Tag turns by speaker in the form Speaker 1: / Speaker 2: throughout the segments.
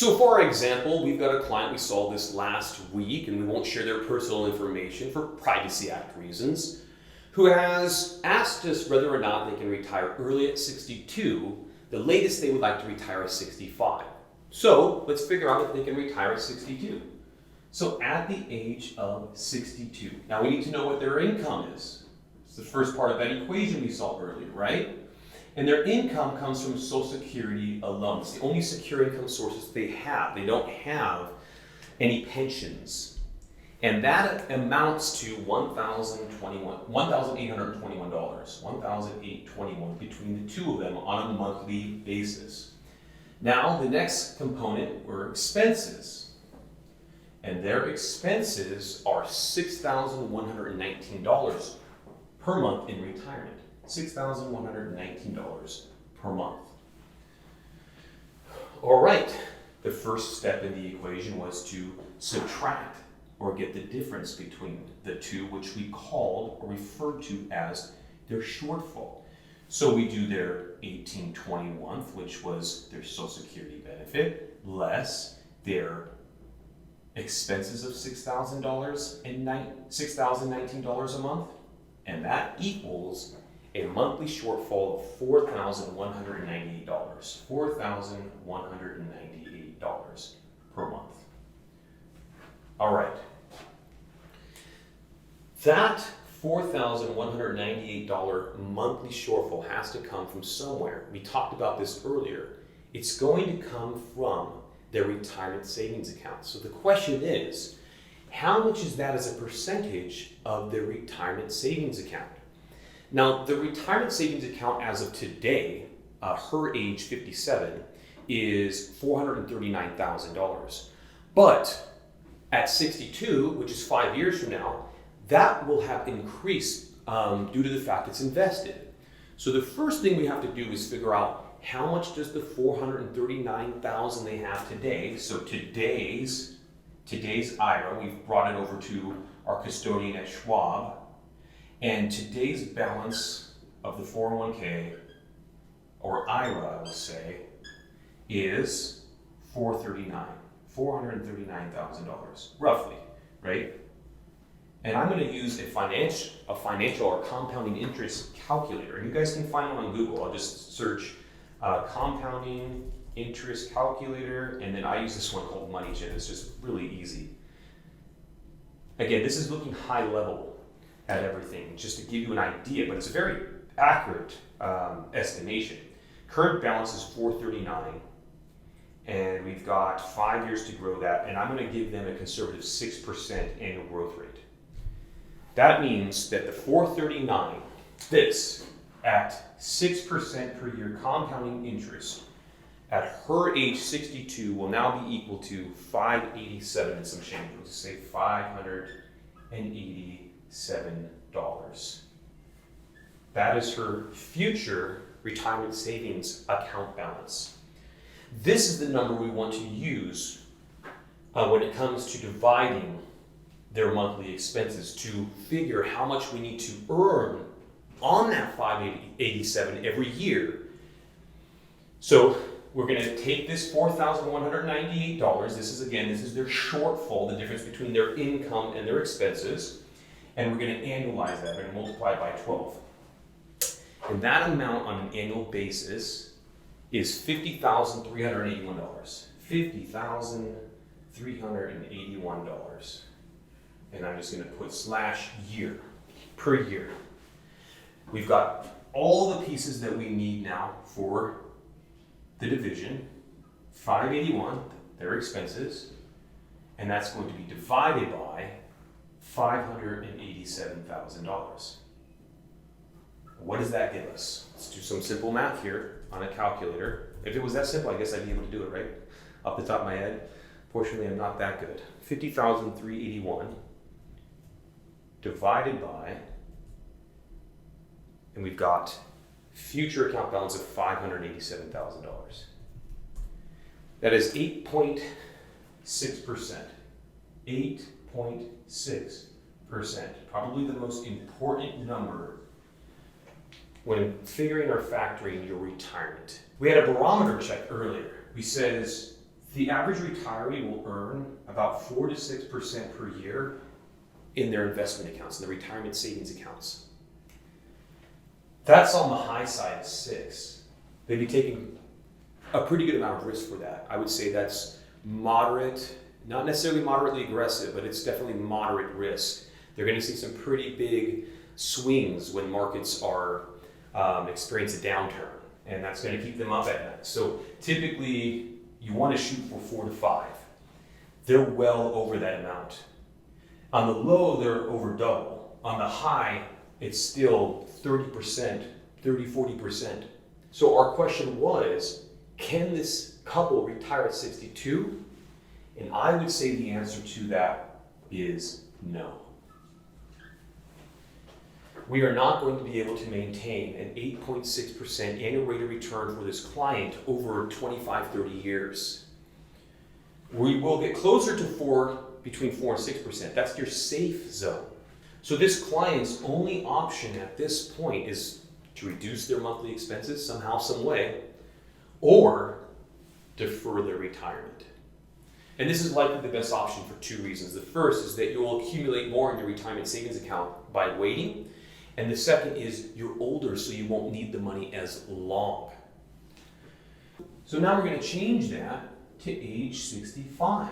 Speaker 1: So for example, we've got a client, we saw this last week, and we won't share their personal information for Privacy Act reasons, who has asked us whether or not they can retire early at 62. The latest they would like to retire is 65. So let's figure out if they can retire at 62. So at the age of 62, now we need to know what their income is. It's the first part of that equation we saw earlier, right? And their income comes from Social Security alone. It's the only secure income sources they have. They don't have any pensions. And that amounts to $1,821, $1,821 between the two of them on a monthly basis. Now, the next component were expenses. And their expenses are $6,119 per month in retirement. $6,119 per month. All right, the first step in the equation was to subtract or get the difference between the two, which we called or referred to as their shortfall. So we do their 18/21, which was their Social Security benefit, less their expenses of $6,019 a month, and that equals a monthly shortfall of $4,198. $4,198 per month. All right. That $4,198 monthly shortfall has to come from somewhere. We talked about this earlier. It's going to come from their retirement savings account. So the question is, how much is that as a percentage of their retirement savings account? Now, the retirement savings account as of today, her age 57, is $439,000. But at 62, which is 5 years from now, that will have increased due to the fact it's invested. So the first thing we have to do is figure out how much does the $439,000 they have today, so today's IRA, we've brought it over to our custodian at Schwab, and today's balance of the 401k, or IRA, I will say, is $439,000, roughly, right? And I'm going to use a financial or compounding interest calculator. And you guys can find one on Google. I'll just search compounding interest calculator, and then I use this one called MoneyGen. It's just really easy. Again, this is looking high level at everything, just to give you an idea, but it's a very accurate estimation. Current balance is $439,000, and we've got 5 years to grow that, and I'm going to give them a conservative 6% annual growth rate. That means that the $439,000, this at 6% per year compounding interest, at her age 62 will now be equal to $587 and some change. We'll just say $587. That is her future retirement savings account balance. This is the number we want to use when it comes to dividing their monthly expenses to figure how much we need to earn on that $587 every year. So we're going to take this $4,198. This is their shortfall, the difference between their income and their expenses. And we're going to annualize that. We're going to multiply it by 12. And that amount on an annual basis is $50,381. $50,381. And I'm just going to put /year, per year. We've got all the pieces that we need now for the division. 581, their expenses, and that's going to be divided by $587,000. What does that give us? Let's do some simple math here on a calculator. If it was that simple, I guess I'd be able to do it, right? Off the top of my head. Fortunately, I'm not that good. 50,381 divided by, and we've got future account balance of $587,000. That is 8.6%. 8.6%. Probably the most important number when figuring or factoring your retirement. We had a barometer check earlier. We says The average retiree will earn about 4 to 6% per year in their investment accounts, in their retirement savings accounts. That's on the high side of 6. They'd be taking a pretty good amount of risk for that. I would say that's moderate, not necessarily moderately aggressive, but it's definitely moderate risk. They're going to see some pretty big swings when markets are experience a downturn, and that's going to keep them up at night. So typically, you want to shoot for 4 to 5. They're well over that amount. On the low, they're over double. On the high, it's still 30%, 30, 40%. So our question was, can this couple retire at 62? And I would say the answer to that is no. We are not going to be able to maintain an 8.6% annual rate of return for this client over 25, 30 years. We will get closer to between 4 and 6%. That's your safe zone. So this client's only option at this point is to reduce their monthly expenses somehow, some way, or defer their retirement. And this is likely the best option for 2 reasons. The first is that you will accumulate more in your retirement savings account by waiting. And the second is you're older, so you won't need the money as long. So now we're going to change that to age 65.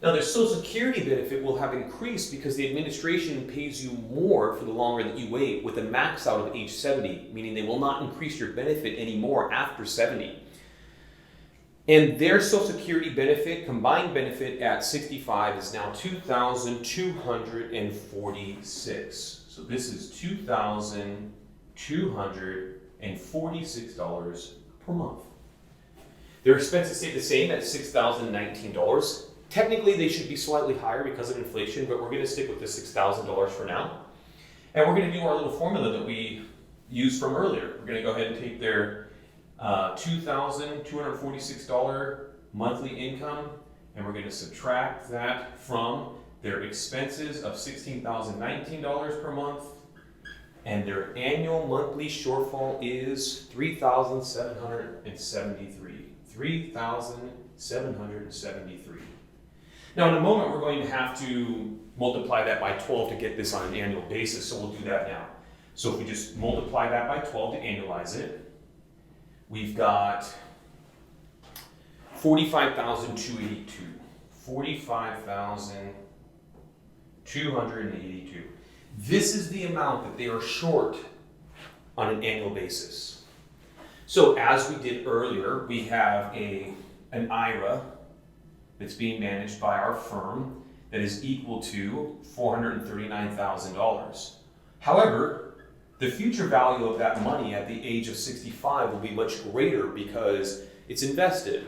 Speaker 1: Now their Social Security benefit will have increased because the administration pays you more for the longer that you wait, with a max out of age 70, meaning they will not increase your benefit anymore after 70. And their Social Security benefit, combined benefit at 65, is now $2,246. So this is $2,246 per month. Their expenses stay the same at $6,019. Technically, they should be slightly higher because of inflation, but we're going to stick with the $6,000 for now. And we're going to do our little formula that we used from earlier. We're going to go ahead and take their $2,246 monthly income, and we're going to subtract that from their expenses of $16,019 per month, and their annual monthly shortfall is $3,773. $3,773. Now, in a moment, we're going to have to multiply that by 12 to get this on an annual basis, so we'll do that now. So if we just multiply that by 12 to annualize it, we've got 45,282. 45,282. This is the amount that they are short on an annual basis. So as we did earlier, we have an IRA that's being managed by our firm that is equal to $439,000. However, the future value of that money at the age of 65 will be much greater because it's invested.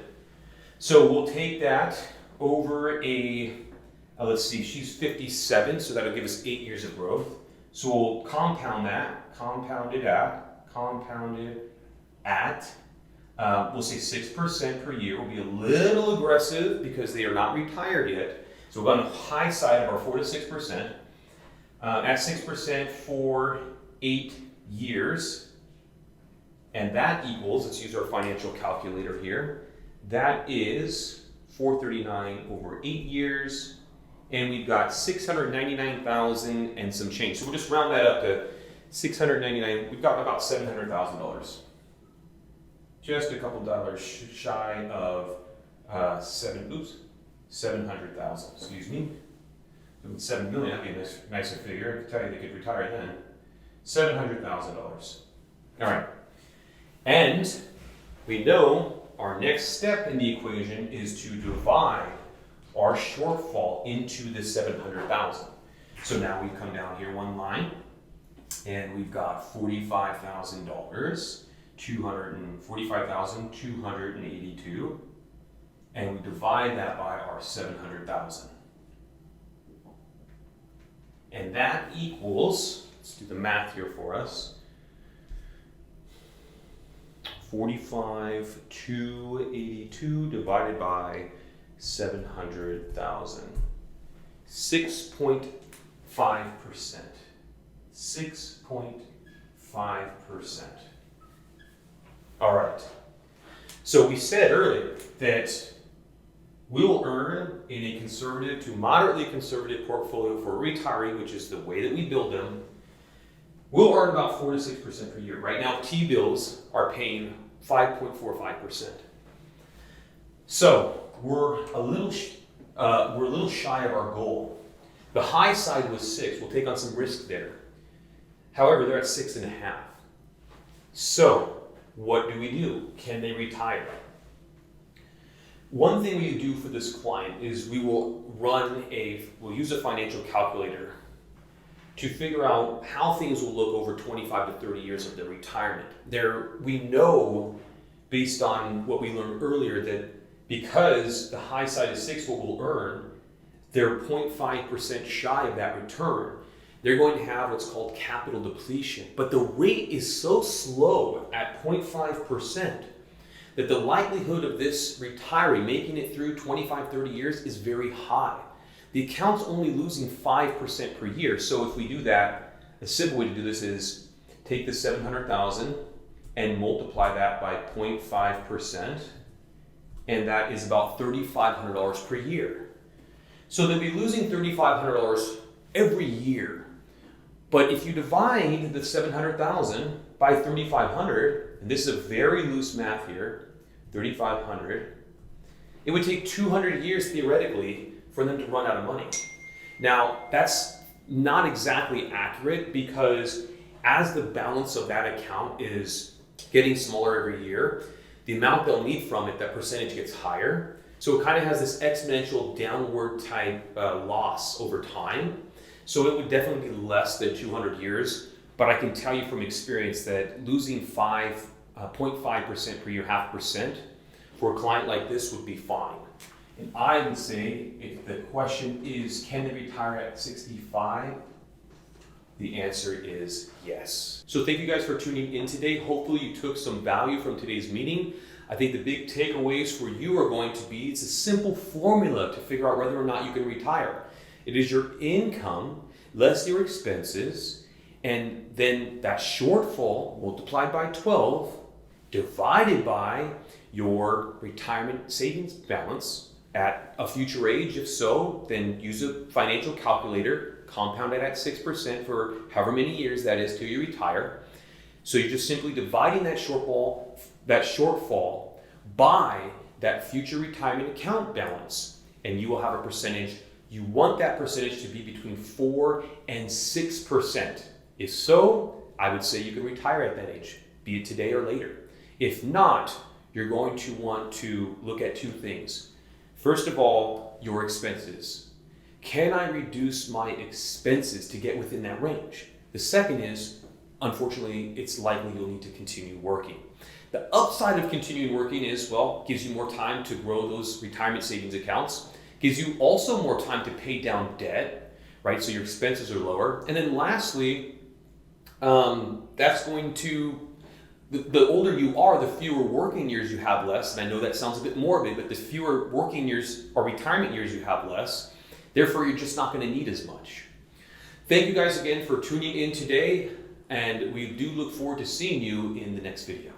Speaker 1: So we'll take that over let's see, she's 57, so that'll give us 8 years of growth. So we'll compound it at, we'll say 6% per year. We'll be a little aggressive because they are not retired yet. So we're on the high side of our 4 to 6%. At 6% for 8 years. And that equals, let's use our financial calculator here, that is 439 over 8 years. And we've got 699,000 and some change. So we'll just round that up to 699. We've got about $700,000. Just a couple dollars shy of 700,000. Excuse me. 7 million. That'd be a nicer figure. I could tell you they could retire then. $700,000. All right. And we know our next step in the equation is to divide our shortfall into the 700,000. So now we come down here one line, and we've got $45,000, 45,282, and we divide that by our 700,000. And that equals, let's do the math here for us, 45,282 divided by 700,000. 6.5%. 6.5%. All right. So we said earlier that we'll earn in a conservative to moderately conservative portfolio for a retiree, which is the way that we build them, we'll earn about 4 to 6% per year. Right now, T-bills are paying 5.45%. So we're a little shy of our goal. The high side was 6. We'll take on some risk there. However, they're at 6.5. So what do? Can they retire? One thing we do for this client is we'll use a financial calculator to figure out how things will look over 25 to 30 years of their retirement. We know, based on what we learned earlier, that because the high side is 6, what we'll earn, they're 0.5% shy of that return. They're going to have what's called capital depletion. But the rate is so slow at 0.5% that the likelihood of this retiree making it through 25, 30 years is very high. The account's only losing 5% per year. So if we do that, a simple way to do this is take the $700,000 and multiply that by 0.5%, and that is about $3,500 per year. So they'll be losing $3,500 every year. But if you divide the $700,000 by $3,500, and this is a very loose math here, $3,500, it would take 200 years theoretically for them to run out of money. Now, that's not exactly accurate, because as the balance of that account is getting smaller every year, the amount they'll need from it, that percentage gets higher. So it kind of has this exponential downward type loss over time. So it would definitely be less than 200 years, but I can tell you from experience that losing 0.5% per year, 0.5%, for a client like this would be fine. And I would say, if the question is, can they retire at 65? The answer is yes. So thank you guys for tuning in today. Hopefully you took some value from today's meeting. I think the big takeaways for you are going to be, it's a simple formula to figure out whether or not you can retire. It is your income less your expenses, and then that shortfall multiplied by 12 divided by your retirement savings balance at a future age. If so, then use a financial calculator, compound it at 6% for however many years that is till you retire. So you're just simply dividing that shortfall by that future retirement account balance, and you will have a percentage. You want that percentage to be between 4 and 6%. If so, I would say you can retire at that age, be it today or later. If not, you're going to want to look at two things. First of all, your expenses. Can I reduce my expenses to get within that range? The second is, unfortunately, it's likely you'll need to continue working. The upside of continuing working is, well, gives you more time to grow those retirement savings accounts, gives you also more time to pay down debt, right? So your expenses are lower. And then lastly, that's going to, the older you are, the fewer working years you have less. And I know that sounds a bit morbid, but the fewer working years or retirement years you have less, therefore you're just not going to need as much. Thank you guys again for tuning in today, and we do look forward to seeing you in the next video.